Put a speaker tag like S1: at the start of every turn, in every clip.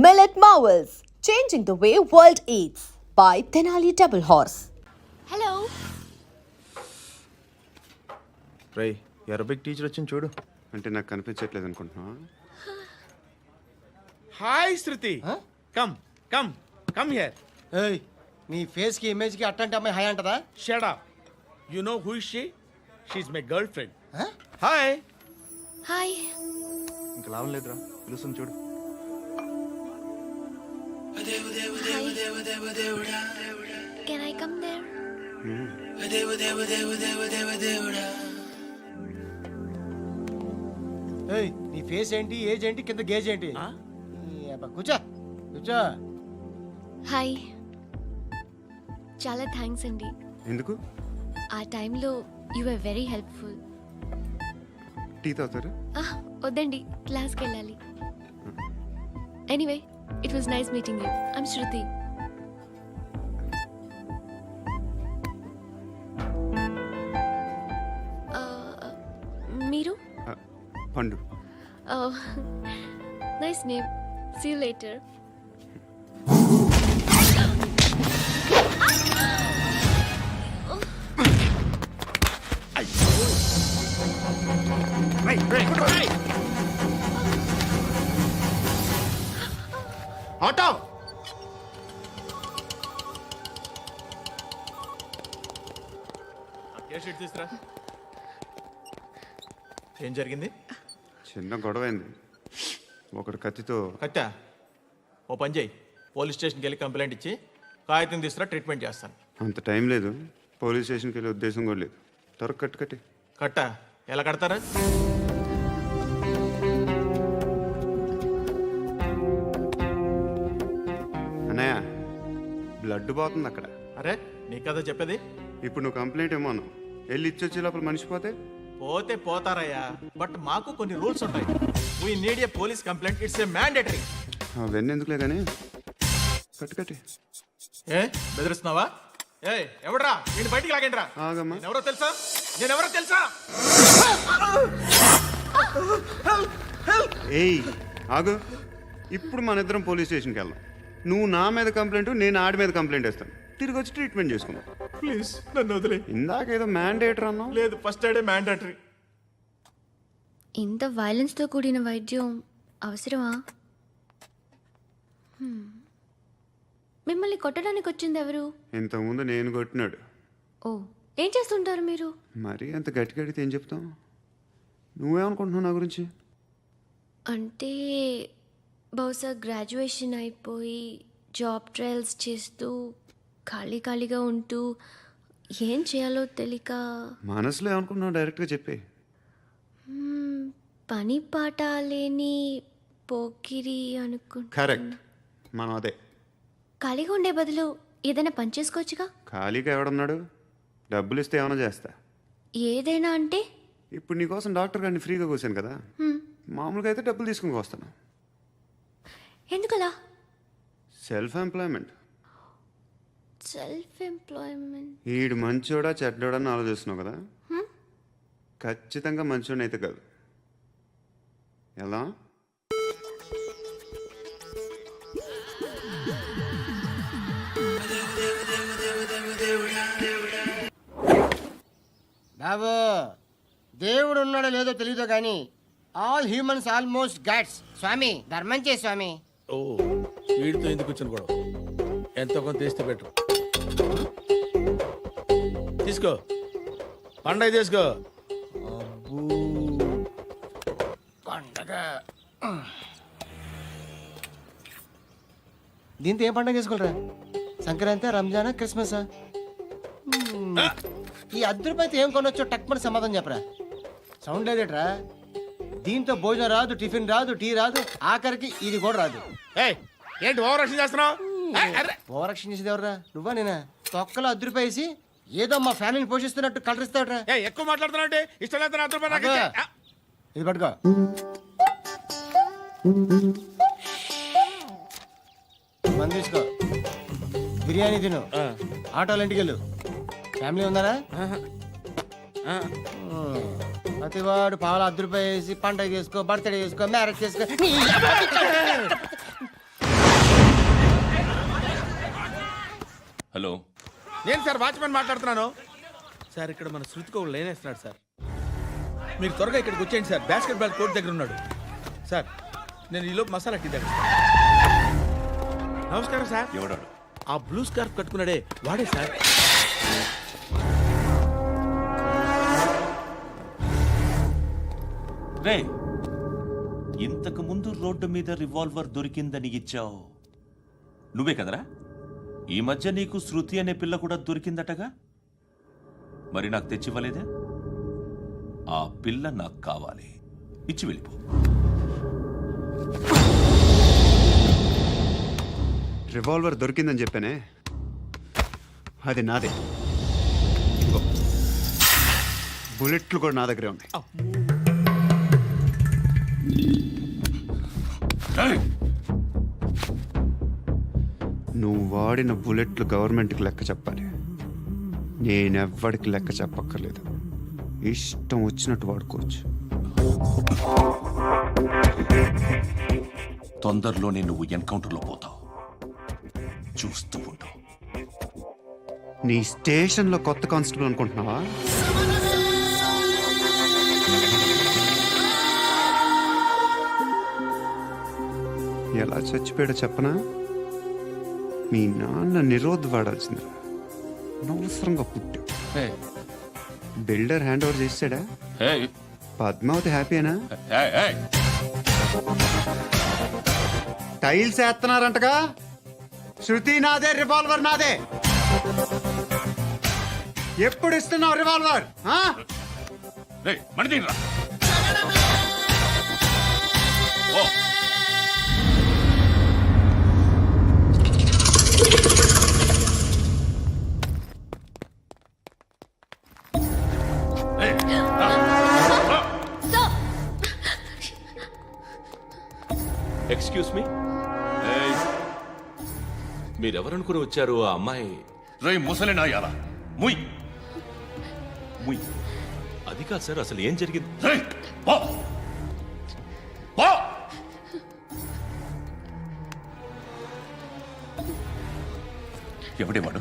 S1: Millet Marvels, changing the way world eats by Tenali Double Horse.
S2: Hello
S3: రై Arabic teacher వచ్చింది చూడు.
S4: అంటే నాకు కనిపించట్లేదు అనుకుంటున్నా.
S3: Hi Shruti, come come come here.
S5: ఏయ్, నీ ఫేస్ కి ఇమేజ్ కి అట్టంటే అమ్మాయి హై అంటదా?
S3: Shut up. You know who is she? She is my girlfriend. Hi.
S2: Hi
S4: ఇంకా లాభం లేదురా, పిలుస్తుంది చూడు.
S2: Can I come there?
S5: ఏయ్, నీ ఫేస్ ఏంటి, ఏజ్ ఏంటి, కింద గేజ్ ఏంటి? కూర్చో కూర్చో.
S2: హాయ్, చాలా థ్యాంక్స్ అండి.
S4: ఎందుకు?
S2: ఆ టైంలో you are very helpful.
S4: Tea తాగుతారా?
S2: వద్దండి, క్లాస్కి వెళ్ళాలి. Anyway, it was nice meeting you. I'm Shruti. మీరు?
S4: Pandu.
S2: Nice name. See you later.
S3: Auto. తీసుకురా. ఏం జరిగింది?
S4: చిన్న గొడవ అయింది. ఒకడు కత్తితో.
S3: కట్టా? ఓ పని చేయి, పోలీస్ స్టేషన్కి వెళ్ళి కంప్లైంట్ ఇచ్చి కాగితం తీసుకురా, ట్రీట్మెంట్ చేస్తాను.
S4: అంత టైం లేదు, పోలీస్ స్టేషన్కి వెళ్ళే ఉద్దేశం కూడా లేదు. త్వరగా కట్టి.
S3: కట్టా? ఎలా కడతారా?
S4: అన్నయ్య, బ్లడ్ పోతుంది అక్కడ.
S3: అరే, నీ కదా చెప్పేది.
S4: ఇప్పుడు నువ్వు కంప్లైంట్ ఏమో అన్నావు. వెళ్ళి ఇచ్చొచ్చే లోపల మనిషి పోతే
S3: పోతే పోతారయ్యా, బట్ మాకు కొన్ని రూల్స్ ఉంటాయి. We need a police complaint, it's a mandatory.
S4: అవన్నీ ఎందుకులే కానీ కట్టి.
S3: ఏ బెదిరిస్తున్నావా? ఏ ఎవడ్రా నేను బయటికి లాగండిరా.
S4: ఆగమ్మా.
S3: నేనెవరో తెలుసా?
S4: ఏయ్ ఆగు. ఇప్పుడు మన ఇద్దరం పోలీస్ స్టేషన్కి వెళ్దాం. నువ్వు నా మీద కంప్లైంట్, నేను ఆడి మీద కంప్లైంట్ వేస్తాను. తిరిగి వచ్చి ట్రీట్మెంట్ చేసుకుందాం.
S3: ప్లీజ్ నన్ను వదిలే.
S4: ఇందాకేదో మ్యాండేటర్ అన్నావు.
S3: లేదు, ఫస్ట్ ఎయిడే మ్యాండేటరీ.
S2: ఇంత వైలెన్స్తో కూడిన వైద్యం అవసరమా? మిమ్మల్ని కొట్టడానికి వచ్చింది ఎవరు?
S4: ఇంతకుముందు నేను కొట్టినాడు.
S2: ఓ, ఏం చేస్తుంటారు మీరు?
S4: మరి అంత గట్టి గడితే ఏం చెప్తాం? నువ్వేమనుకుంటున్నావు నా గురించి?
S2: అంటే బహుశా గ్రాడ్యుయేషన్ అయిపోయి జాబ్ ట్రయల్స్ చేస్తూ ఖాళీగా ఉంటూ ఏం చేయాలో తెలియక.
S4: మనసులో ఏమనుకుంటున్నావు డైరెక్ట్గా చెప్పే.
S2: పని పాట లేని పోకిరి అనుకుంటా.
S4: కరెక్ట్, మనం అదే.
S2: ఖాళీగా ఉండే బదులు ఏదైనా పని చేసుకోవచ్చుగా.
S4: ఖాళీగా ఎవడున్నాడు? డబ్బులు ఇస్తే ఏమైనా చేస్తా.
S2: ఏదైనా అంటే?
S4: ఇప్పుడు నీకోసం డాక్టర్ గారిని ఫ్రీగా కూర్చాను కదా, మామూలుగా అయితే డబ్బులు తీసుకుని వస్తాను.
S2: ఎందుకలా?
S4: Self employment. ఈడు మంచోడా చెడ్డోడా అని ఆలోచిస్తున్నావు కదా. ఖచ్చితంగా మంచోడని అయితే కాదు. ఎలా?
S5: బాబు, దేవుడు ఉన్నాడో లేదో తెలియదు కానీ ఆల్ హ్యూమన్స్ ఆల్మోస్ట్ గాడ్స్. స్వామి ధర్మం చే స్వామి.
S6: ఓ, వీడితో ఎందుకు వచ్చిన గొడవ? ఎంతో కొంత తీస్తే పెట్టు. తీసుకో, పండగ తీసుకో.
S5: పండగ దీంతో ఏం పండగ చేసుకోరా? సంక్రాంతి, రంజానా, క్రిస్మసా? ఈ అద్దరిపైతే ఏం కొనొచ్చో టక్మని సమాధానం చెప్పరా. సౌండ్ లేదేట్రా? దీంతో భోజనం రాదు, టిఫిన్ రాదు, టీ రాదు, ఆఖరికి ఇది కూడా రాదు.
S3: ఏంటి ఓవర్ యాక్షన్ చేస్తున్నావు?
S5: ఓవరాక్షన్ చేసేది ఎవరా? నువ్వా నేనా? తొక్కలో అద్దరిపై వేసి ఏదో మా ఫ్యామిలీని పోషిస్తున్నట్టు కలరిస్తాడ్రా.
S3: ఎక్కువ మాట్లాడుతున్నావు. ఇష్టం లేదు.
S5: ఇది పట్టుకో. మంది తీసుకో, బిర్యానీ తిను, ఆటోలు ఇంటికి వెళ్ళు. ఫ్యామిలీ ఉన్నారా? ప్రతివాడు పావులు 10 రూపాయలు వేసి పండగ చేసుకో, బర్త్డే చేసుకో, మ్యారేజ్ చేసుకో.
S6: నేను సార్ వాచ్మెన్ మాట్లాడుతున్నాను. సార్ ఇక్కడ మన శృతికి ఒక లైన్ వేస్తున్నాడు సార్. మీరు త్వరగా ఇక్కడికి వచ్చేయండి సార్. బాస్కెట్ బాల్ కోర్ట్ దగ్గర ఉన్నాడు సార్. నేను ఈలోపు మసాలా టీ దగ్గర. నమస్కారం సార్.
S7: ఎవడాడు?
S6: ఆ బ్లూ స్కార్ఫ్ కట్టుకున్నాడే వాడే సార్.
S7: రే, ఇంతకు ముందు రోడ్డు మీద రివాల్వర్ దొరికిందని ఇచ్చావు నువ్వే కదరా? ఈ మధ్య నీకు శృతి అనే పిల్ల కూడా దొరికిందటగా, మరి నాకు తెచ్చివ్వలేదే? ఆ పిల్ల నాకు కావాలి, ఇచ్చి వెళ్ళిపో.
S4: రివాల్వర్ దొరికిందని చెప్పానే, అది నాదే. ఇదిగో, బుల్లెట్లు కూడా నా దగ్గరే ఉన్నాయి.
S7: ఏయ్!
S4: నువ్వు వాడిన బుల్లెట్లు గవర్నమెంట్కి లెక్క చెప్పాలి. నేనెవ్వడికి లెక్క చెప్పక్కర్లేదు. ఇష్టం వచ్చినట్టు వాడుకోవచ్చు.
S7: తొందరలోనే నువ్వు ఎన్కౌంటర్లో పోతావు, చూస్తూ ఉండు.
S4: నీ స్టేషన్లో కొత్త కానిస్టేబుల్ అనుకుంటున్నావా? ఎలా చచ్చిపోయాడో చెప్పనా? మీ నాన్న నిరోధ్ వాడాల్సిందిరా. అనవసరంగా పుట్టావు.
S7: ఏయ్!
S4: బిల్డర్ హ్యాండ్ ఓవర్ చేసాడా?
S7: ఏయ్!
S4: పద్మావతి హ్యాపీనా?
S7: ఏయ్! ఏయ్!
S4: టైల్స్ వేస్తున్నారంటగా. శృతి నాదే, రివాల్వర్ నాదే. ఎప్పుడు ఇస్తున్నావు రివాల్వర్? ఆ?
S7: రేయ్, మణిదీన్రా. ఓ! ఏయ్, రా. రా.
S8: ఎక్స్క్యూజ్ మీ, మీరెవరనుకుని వచ్చారు? ఆ అమ్మాయి
S7: రేయ్ ముసలి నాయాల, ముయ్ ముయ్.
S8: అది కాదు సార్, అసలు ఏం జరిగింది?
S7: రేయ్, పో. పో. ఎవడేవాడు?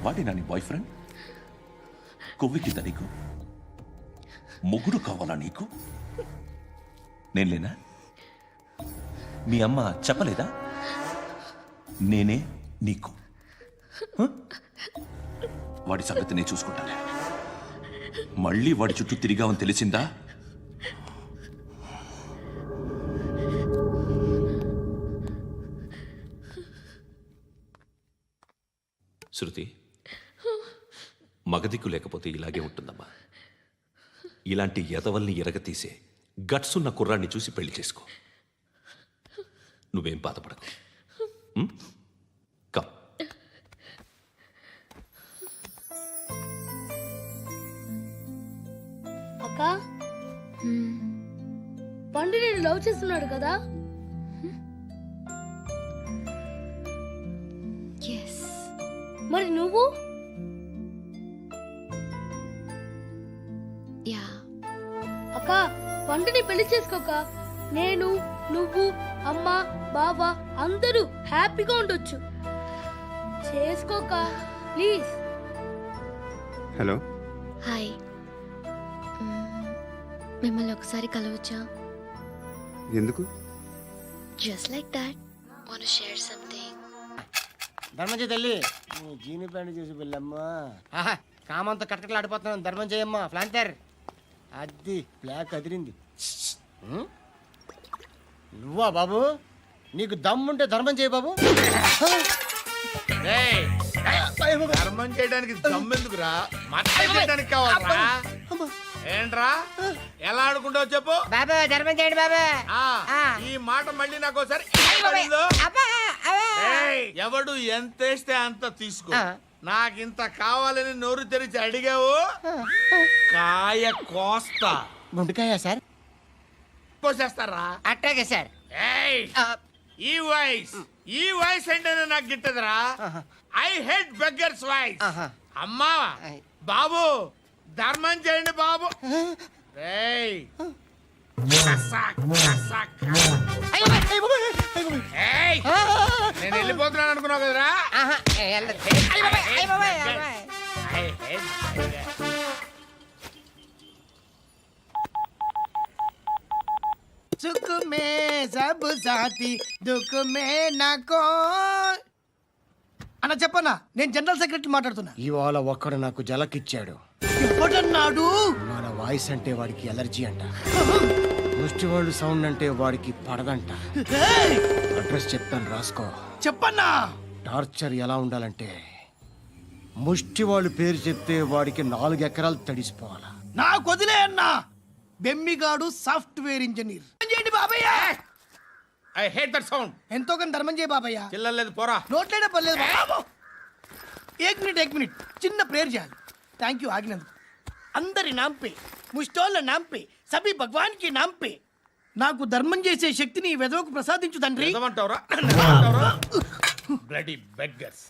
S7: వాడి నీ బాయ్ ఫ్రెండ్? కొవ్వికింద నీకు? మొగుడు కావాలా నీకు? నేను లేనా? మీ అమ్మ చెప్పలేదా? నేనే నీకు. హ? వాడి సంగతి నేను చూసుకుంటాను. మళ్ళీ వాడి చుట్టూ తిరిగావని తెలిసిందా?
S8: శృతి, మగదిక్కు లేకపోతే ఇలాగే ఉంటుందమ్మా. ఇలాంటి ఎదవల్ని ఎరగతీసే గట్స్ ఉన్న కుర్రాన్ని చూసి పెళ్లి చేసుకో. నువ్వేం బాధపడకు. కమ్.
S9: అక్క పండు నేను లవ్ చేస్తున్నాడు కదా.
S2: ఎస్.
S9: మరి నువ్వు?
S2: యా.
S9: అక్క పండుని పెళ్లి చేసుకోక నేను, నువ్వు, అమ్మ, బావ అందరూ హ్యాపీగా ఉండొచ్చు. చేసుకోక ప్లీజ్.
S4: Hello,
S2: hi. మిమ్మల్ని ఒకసారి కలవచ్చా?
S4: ఎందుకు?
S2: Just like that. Want to share something.
S5: ధర్మం చేయి తల్లి. నీ జీని ప్యాంట్ చూసి వెళ్ళమ్మా. కామంతో కట్టకట్లు ఆడిపోతున్నాను. ధర్మం చేయమ్మా. ఫ్లాంతర్ అది బ్లాక్ అదిరింది. నువ్వా బాబు? నీకు దమ్ముంటే ధర్మం చేయి బాబు.
S6: ధర్మం చేయడానికి దమ్మెందుకురా? మచ్చ చేయడానికి కావాలరా? ఏంట్రా ఎలా ఆడుకుంటావు చెప్పు.
S5: బాబా ధర్మం చేయండి బాబా.
S6: ఈ మాట మళ్ళీ నాకు ఒకసారి ఎవడు ఎంత వేస్తే అంత తీసుకో. నాకింత కావాలని నోరు తెరిచి అడిగావు, కాయ కోస్తా.
S5: గుండెకాయ సార్?
S6: కోసేస్తారా?
S5: అట్టాగే సార్.
S6: ఈ వాయిస్ అంటేనే నాకు గిట్టదురా. I hate beggars voice. అమ్మా బాబు ధర్మం చేయండి బాబు. ఏయ్ నేను వెళ్ళిపోతున్నాను అనుకున్నావు కదరా?
S5: ఆహా, వెళ్ళదు. అయ్ బాబాయ్, అయ్ బాబాయ్, అయ్ బాబాయ్.
S6: I hate burger.
S5: सुख में सब साथी दुख में नाको అన్న చెప్పన్నా నేను జనరల్ సెక్రటరీ మాట్లాడుతున్నా ఇవాళ ఒక్కడు నాకు జలకిచ్చాడు ఎవడన్నాడు మన వాయిస్ అంటే వాడికి ఎలర్జీ అంట ముష్టి వాళ్ళు సౌండ్ అంటే వాడికి పడదంట అడ్రస్ చెప్తాను రాసుకో చెప్పన్నా టార్చర్ ఎలా ఉండాలంటే ముష్టి వాళ్ళు పేరు చెప్తే వాడికి 4 ఎకరాలు తడిసిపోవాలా నాకు వదిలే అన్నా బెమ్మిగాడు సాఫ్ట్వేర్ ఇంజనీర్ చేయండి బాబయ్య
S6: I hate that sound.
S5: ఎంతో కానీ ధర్మం చేయ బాబయ్య
S6: చిల్లలేదు పోరా.
S5: నోట్లేనే పర్లేదు బాబు ఏక్ మినిట్ చిన్న ప్రేయర్ చేయాలి థ్యాంక్ యూ ఆగినందుకు అందరి నాంపే ముష్టోళ్ళ నాంపే సభి భగవాన్ కి నాంపే నాకు ధర్మం చేసే శక్తిని ఈ వెదవకు ప్రసాదించు తండ్రి
S6: ఏమంటావురా? Bloody beggars.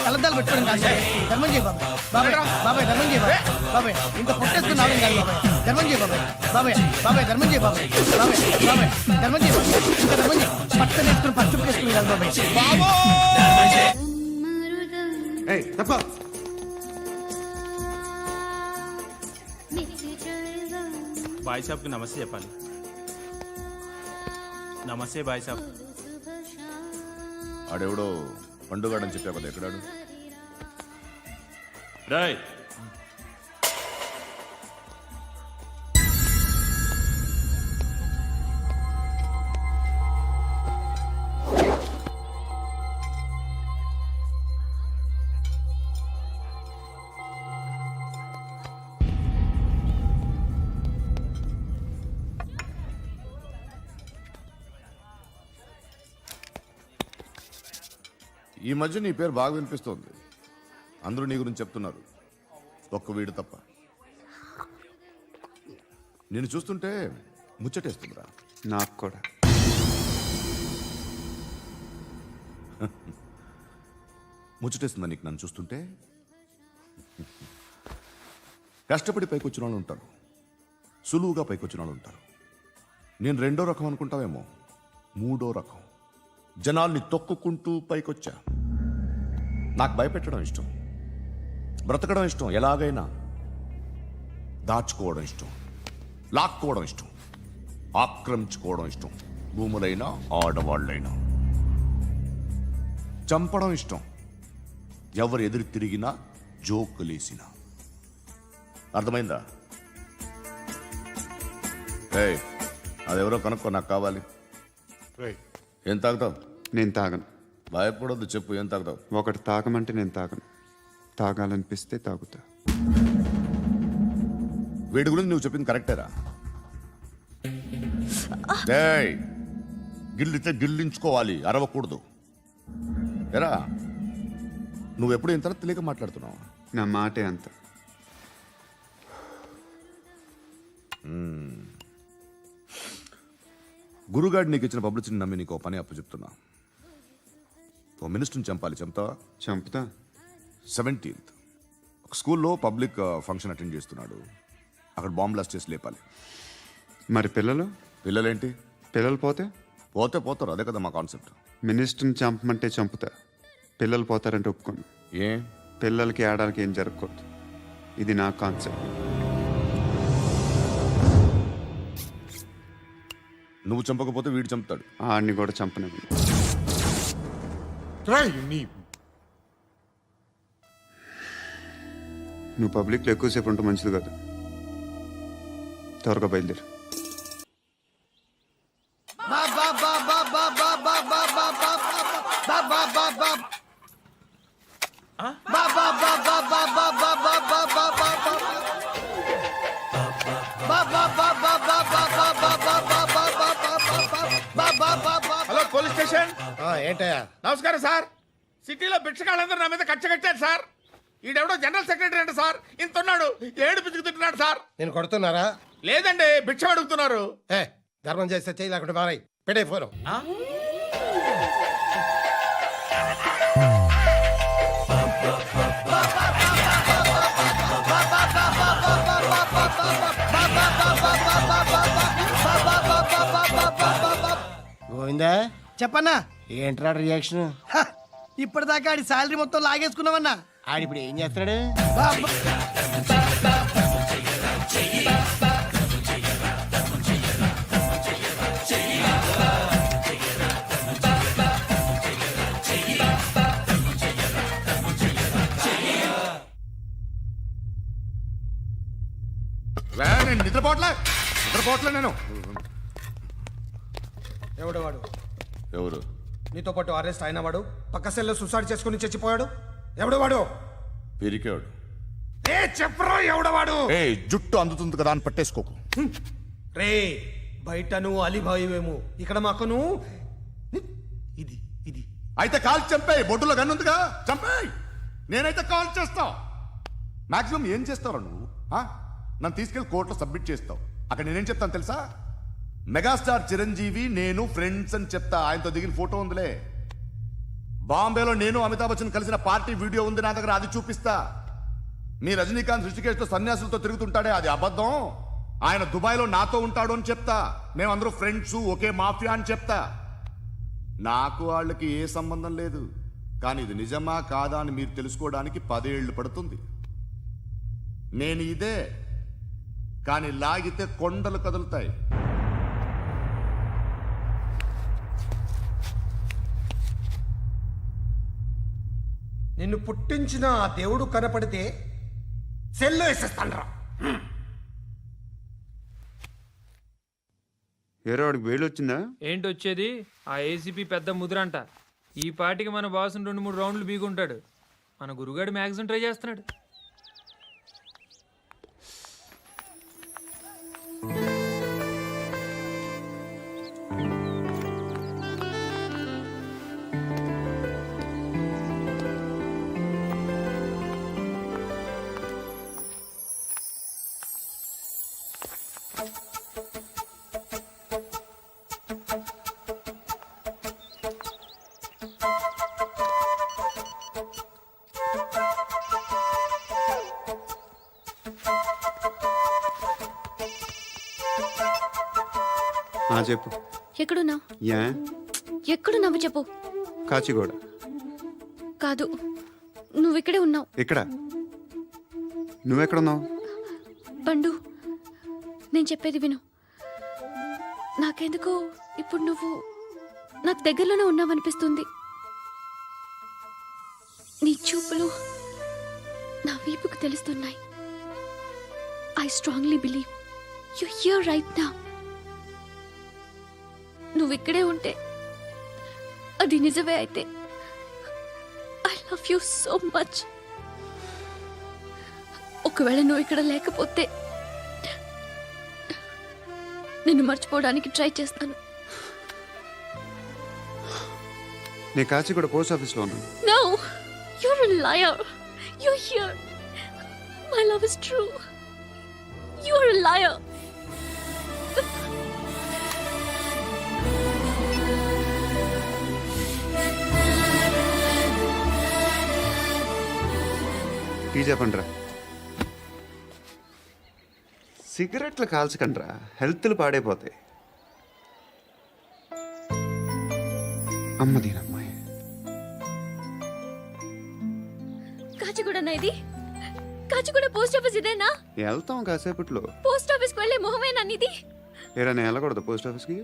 S5: కలద్దాలు పెట్టుకోండి కాదు ధర్మం చేయ బాబాయ్ బాబాయ్ బాబాయ్ ధర్మం చేయ బాబాయ్ ఇంత పొట్టేసుకుని రావడం కాదు బాబాయ్ ధర్మం చేయ బాబాయ్ బాబాయ్ బాబాయ్ ధర్మం చేయ బాబాయ్ బాబాయ్ బాబాయ్ ధర్మం చేయ బాబాయ్ ఇంకా ధర్మం చేయ పట్టు వేసుకుని పచ్చుపు వేసుకుని కాదు బాబాయ్
S4: ఏయ్ తప్ప
S3: బాయ్ సాబ్కి నమస్తే చెప్పాలి. నమస్తే బాయ్ సాబ్.
S10: ఆడెవడో పండుగాడని చెప్పావు కదా, ఎక్కడాడు?
S7: రాయ్
S10: ఈ మధ్య నీ పేరు బాగా వినిపిస్తోంది. అందరూ నీ గురించి చెప్తున్నారు, ఒక్క వీడు తప్ప. నేను చూస్తుంటే ముచ్చటేస్తుందిరా.
S4: నాకు కూడా.
S10: ముచ్చటేస్తుందా నీకు నన్ను చూస్తుంటే? కష్టపడి పైకొచ్చిన వాళ్ళు ఉంటారు, సులువుగా పైకొచ్చిన వాళ్ళు ఉంటారు. నేను 2వ రకం అనుకుంటావేమో, 3వ రకం. జనాల్ని తొక్కుకుంటూ పైకొచ్చా. నాకు భయపెట్టడం ఇష్టం, బ్రతకడం ఇష్టం, ఎలాగైనా దాచుకోవడం ఇష్టం, లాక్కోవడం ఇష్టం, ఆక్రమించుకోవడం ఇష్టం. భూములైనా ఆడవాళ్ళైనా చంపడం ఇష్టం, ఎవరు ఎదురు తిరిగినా జోకులేసినా. అర్థమైందా? ఏయ్, అదెవరో కనుక్కో, నాకు కావాలి. ఏం తాగుతావు?
S4: నేను తాగను.
S10: భయపడొద్దు, చెప్పు ఏం తాగుతావు?
S4: ఒకటి తాగమంటే నేను తాగను, తాగాలనిపిస్తే తాగుతా.
S10: వీడి గురించి నువ్వు చెప్పింది కరెక్టేరా? ఏయ్, గిల్లితే గిల్లించుకోవాలి, అరవకూడదు. ఎరా, నువ్వెప్పుడు ఇంత తెలియక మాట్లాడుతున్నావు?
S4: నా మాటే అంత.
S10: గురుగాడు నీకు ఇచ్చిన పబ్లిసిటీని నమ్మి నీకు పని అప్పు చెప్తున్నా. ఓ మినిస్టర్ని చంపాలి, చంపుతావా?
S4: చంపుతా.
S10: 17th ఒక స్కూల్లో పబ్లిక్ ఫంక్షన్ అటెండ్ చేస్తున్నాడు, అక్కడ బాంబ్ బ్లాస్ట్ చేసి లేపాలి.
S4: మరి పిల్లలు?
S10: పిల్లలేంటి?
S4: పిల్లలు పోతే
S10: పోతే పోతారు, అదే కదా మా కాన్సెప్ట్.
S4: మినిస్టర్ని చంపమంటే చంపుతా, పిల్లలు పోతారంటే ఒప్పుకోను.
S10: ఏ?
S4: పిల్లలకి ఆడడానికి ఏం జరగకూడదు, ఇది నా కాన్సెప్ట్.
S10: నువ్వు చంపకపోతే వీడు చంపుతాడు.
S4: ఆడిని కూడా చంపనివ్వను. నువ్వు పబ్లిక్లో ఎక్కువసేపు ఉంటే మంచిది కాదు. త్వరగా బయలుదేరు.
S6: Hello police station.
S5: ఏంటయ్యా?
S6: నమస్కారం సార్. సిటీలో భిక్షగాళ్ళందరూ నా మీద కచ్చ కట్టారు సార్. ఈడెవడో జనరల్ సెక్రటరీ అంట సార్, ఇంత ఉన్నాడు, ఏడు పిచ్చుకు తింటున్నాడు సార్.
S5: నేను కొడుతున్నారా?
S6: లేదండి, భిక్ష అడుగుతున్నారు.
S5: ఏ ధర్మం చేస్తే చేయి, లేకుంటే మారాయి. పెట్టే ఫోను. గోవిందా,
S6: చెప్పన్నా.
S5: ఏంట్రా రియాక్షన్?
S6: ఇప్పటిదాకా ఆడి శాలరీ మొత్తం లాగేసుకున్నావన్నా.
S5: ఆడిప్పుడు ఏం చేస్తున్నాడు?
S10: నేను నిద్రపోవట్లే నేను.
S5: ఎవడు వాడు?
S10: ఎవరు?
S5: నీతో పాటు అరెస్ట్ అయిన వాడు, పక్క సెల్లో సూసైడ్ చేసుకుని చచ్చిపోయాడు. ఎవడు వాడు?
S10: పిరికాడు.
S5: చెప్పరా ఎవడవాడు?
S10: జుట్టు అందుతుంది కదా అని పట్టేసుకోకు.
S5: రే, బయట నువ్వు అలీబాయివేమో, ఇక్కడ మాకు నువ్వు ఇది ఇది.
S10: అయితే కాల్ చంపేయి. బొడ్డులో గన్నుందిగా, చంపేయి. నేనైతే కాల్ చేస్తా. మాక్సిమం ఏం చేస్తావు నువ్వు? నన్ను తీసుకెళ్లి కోర్టులో సబ్మిట్ చేస్తావు. అక్కడ నేనేం చెప్తాను తెలుసా? మెగాస్టార్ చిరంజీవి నేను ఫ్రెండ్స్ అని చెప్తా. ఆయనతో దిగిన ఫోటో ఉందిలే. బాంబేలో నేను అమితాబ్ బచ్చన్ కలిసిన పార్టీ వీడియో ఉంది నా దగ్గర, అది చూపిస్తా. మీ రజనీకాంత్ ఋషికేష్తో సన్యాసులతో తిరుగుతుంటాడే, అది అబద్ధం. ఆయన దుబాయ్లో నాతో ఉంటాడు అని చెప్తా. మేమందరూ ఫ్రెండ్స్, ఒకే మాఫియా అని చెప్తా. నాకు వాళ్ళకి ఏ సంబంధం లేదు. కానీ ఇది నిజమా కాదా అని మీరు తెలుసుకోవడానికి 10 ఏళ్ళు పడుతుంది. నేను ఇదే, కానీ లాగితే కొండలు కదులుతాయి.
S5: నిన్ను పుట్టించిన ఆ దేవుడు కనపడితే సెల్లో వేసేస్తాన్రా.
S4: ఏరో వాడికి వేలు వచ్చిందా?
S11: ఏంటి వచ్చేది? ఆ ఏసీపీ పెద్ద ముద్రంట. ఈ పాటికి మన బాసును 2-3 రౌండ్లు బీగుంటాడు. మన గురుగాడు మ్యాక్సిమం ట్రై చేస్తున్నాడు.
S4: చెప్పు.
S2: ఎక్కడున్నావు?
S4: యా,
S2: ఎక్కడున్నావు చెప్పు.
S4: కాచిగూడ.
S2: కాదు, నువ్వు ఇక్కడే ఉన్నావు.
S4: ఇక్కడ? నువ్వెక్కడున్నావు?
S2: పండు, నేను చెప్పేది విను. నాకెందుకో ఇప్పుడు నువ్వు నాకు దగ్గరలోనే ఉన్నావనిపిస్తుంది. నీ చూపులు నా వీపుకు తెలుస్తున్నాయి. I strongly believe you here right now. నువ్వు ఇక్కడే ఉంటే అది నిజమే అయితే I love you so much. ఒకవేళ నువ్వు ఇక్కడ లేకపోతే నిన్ను మర్చిపోవడానికి ట్రై చేస్తాను.
S4: నేను కాచిగూడ పోస్ట్ ఆఫీస్లో ఉన్నాను.
S2: No, you're a liar. You're here. My love is true. You're a liar.
S4: Tea చెప్పండిరా. సిగరెట్లు కాల్చకండ్రా, హెల్త్లు పాడైపోతాయి. అమ్మదీనమ్మాయి.
S2: కాచిగూడనా ఇది? కాచిగూడ పోస్ట్ ఆఫీస్ ఇదేనా?
S4: వెళ్తాం కాసేపట్లో.
S2: పోస్ట్ ఆఫీస్ కు వెళ్ళే మొహమేనా నీది?
S4: ఏరా నేను వెళ్ళకూడదు పోస్ట్ ఆఫీస్కి?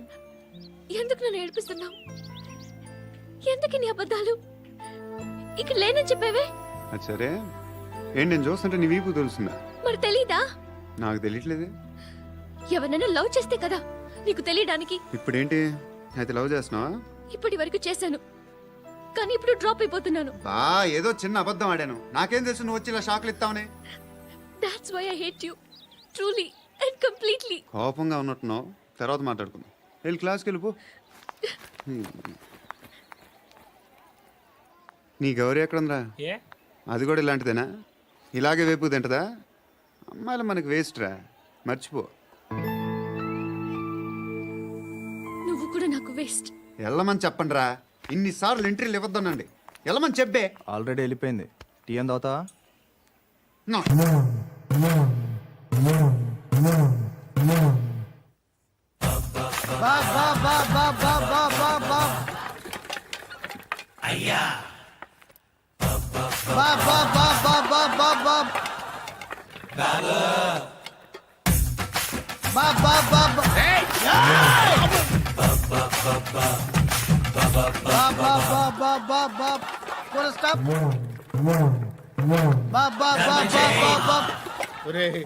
S2: ఎందుకు నన్ను ఏడిపిస్తున్నావు? ఎందుకు నీ అబద్ధాలు? ఇక్కడ లేనని చెప్పేవే.
S4: అది సరే, ఏంటి నేను చూస్తుంటే నీ వీపు తెలుస్తుందా?
S2: మరి తెలీదా?
S4: నాకు తెలియట్లేదే.
S2: ఎవరైనా లవ్ చేస్తే కదా నీకు తెలియడానికి.
S4: ఇప్పుడేంటి అయితే లవ్ చేస్తున్నావా?
S2: ఇప్పటి వరకు చేశాను, కానీ ఇప్పుడు డ్రాప్ అయిపోతున్నాను.
S4: ఏదో చిన్న అబద్ధం ఆడాను. నాకేం తెలుసు నువ్వు వచ్చి ఇలా షాక్లు ఇస్తావని.
S2: That's why I hate you. Truly and completely.
S4: కోపంగా ఉన్నట్టున్నావు, తర్వాత మాట్లాడుకుందాం. వెళ్ళి క్లాస్కి వెళ్ళిపో. నీ గౌరీ ఎక్కడుందిరా?
S11: ఏ
S4: అది కూడా ఇలాంటిదేనా? ఇలాగే వేపు తింటదా? అమ్మాయిలు మనకి వేస్ట్ రా, మర్చిపో.
S2: నాకు వేస్ట్.
S4: వెళ్ళమని చెప్పండి రా, ఇన్నిసార్లు ఎంట్రీలు ఇవ్వద్దనండి. వెళ్ళమని చెప్పే.
S3: ఆల్రెడీ వెళ్ళిపోయింది. టీ అని తాగుతావా?
S4: నో.
S6: ఒరేయ్,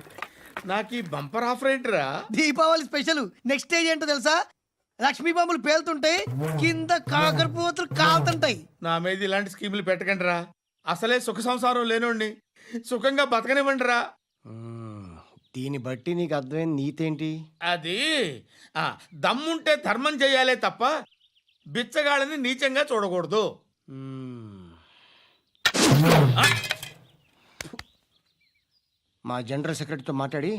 S6: నాకు ఈ బంపర్ ఆఫర్ ఏంటిరా?
S5: దీపావళి స్పెషల్ నెక్స్ట్ స్టేజ్ ఏంటో తెలుసా? లక్ష్మీ బాంబులు పేలుతుంటాయి, కింద కాకరపువ్వతులు కాలుతుంటాయి.
S6: నా మీద ఇలాంటి స్కీములు పెట్టకండి రా. అసలే సుఖ సంసారం లేనోడిని సుఖంగా బతకనివ్వండి రా.
S5: దీన్ని బట్టి నీకు అర్థమైన నీతేంటి?
S6: అది దమ్ముంటే ధర్మం చేయాలే తప్ప బిచ్చగాళ్ళని నీచంగా చూడకూడదు.
S5: మా జనరల్ సెక్రటరీతో మాట్లాడి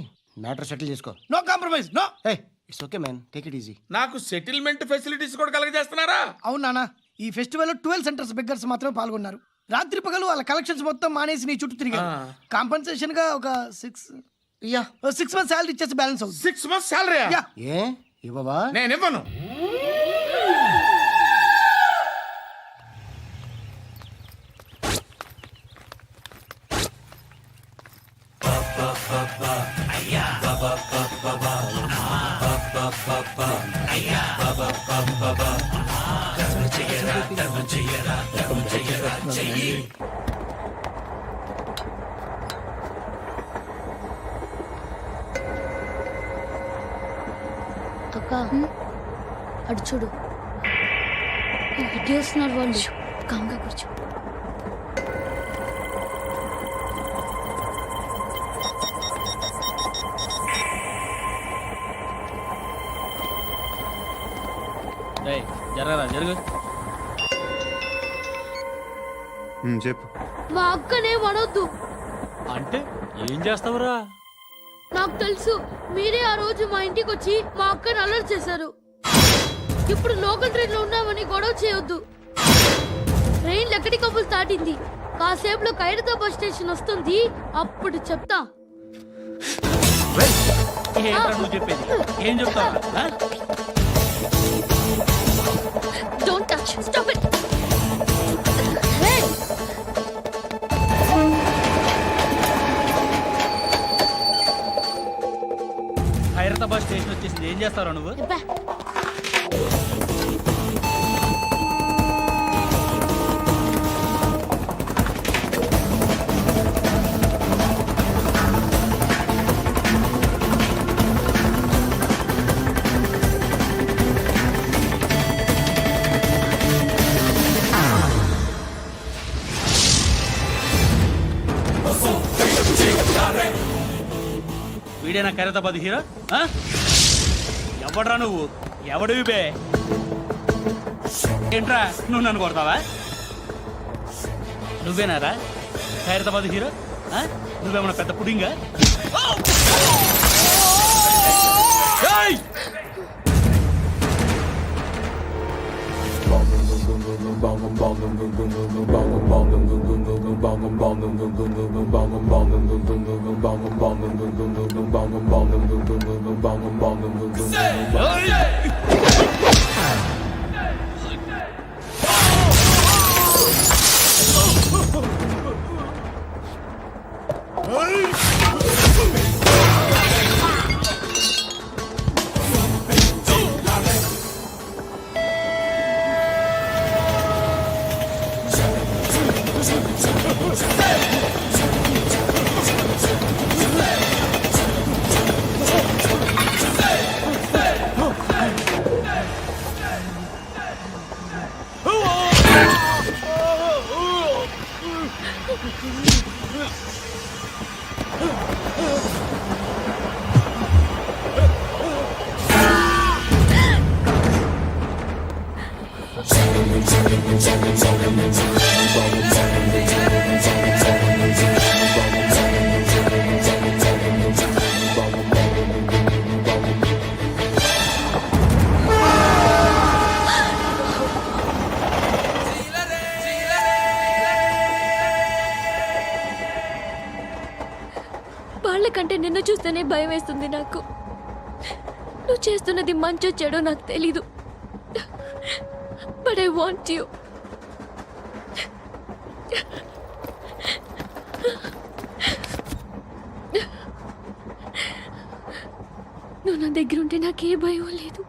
S5: మ్యాటర్ సెటిల్ చేసుకో.
S6: No compromise, no.
S5: It's okay man, take it easy.
S6: నాకు సెటిల్మెంట్ ఫెసిలిటీస్ కూడా కలగజేస్తున్నారా?
S5: అవును నాన్న, ఈ ఫెస్టివల్ 12 సెంటర్స్ బెగ్గర్స్ మాత్రమే పాల్గొన్నారు. రాత్రి పగలు వాళ్ళ కలెక్షన్స్ మొత్తం మానేసి నీ చుట్టూ తిరిగారు. కాంపన్సేషన్ గా ఒక 6 మంత్స్ శాలరీ ఇచ్చేసి బ్యాలెన్స్ అవుతుంది.
S6: 6 months salary?
S5: ఏ ఇవ్వవా?
S6: నేను ఇవ్వను.
S9: అక్క అటు చూడు, ఇటు వస్తున్నారు వాళ్ళు.
S2: కామ్గా కూర్చో.
S11: జరుగు.
S4: చెప్పు.
S9: మా అక్కనే వనొద్దు.
S11: అంటే ఏం చేస్తావురా?
S9: నాకు తెలుసు, మీరే ఆ రోజు మా ఇంటికి వచ్చి మా అక్కని అల్లరి చేశారు. ఇప్పుడు లోకల్ ట్రైన్ లో ఉన్నామని గొడవ చేయొద్దు. ట్రైన్ ఎక్కడి కబులు దాటింది. కాసేపులో ఖైరతాబాద్ స్టేషన్ వస్తుంది, అప్పుడు చెప్తా.
S11: నువ్వు చెప్పేది ఏం చెప్తావా?
S2: Don't touch. Stop it.
S11: Khairatabad station వచ్చేసింది, ఏం చేస్తావు నువ్వు? వీడేనా ఖైరతాబాద్ హీరో? ఎవడ్రా నువ్వు? ఎవడివి బే? ఏంట్రా నువ్వు నన్ను కొడతావా? నువ్వేనారా ఖైరతాబాద్ హీరో? నువ్వేమన్నా పెద్ద పుడింగా?
S2: కంటే నిన్ను చూస్తేనే భయం వేస్తుంది నాకు. నువ్వు చేస్తున్నది మంచో చెడో నాకు తెలీదు, బట్ ఐ వాంట్ యూ. నువ్వు నా దగ్గర ఉంటే నాకే భయం లేదు.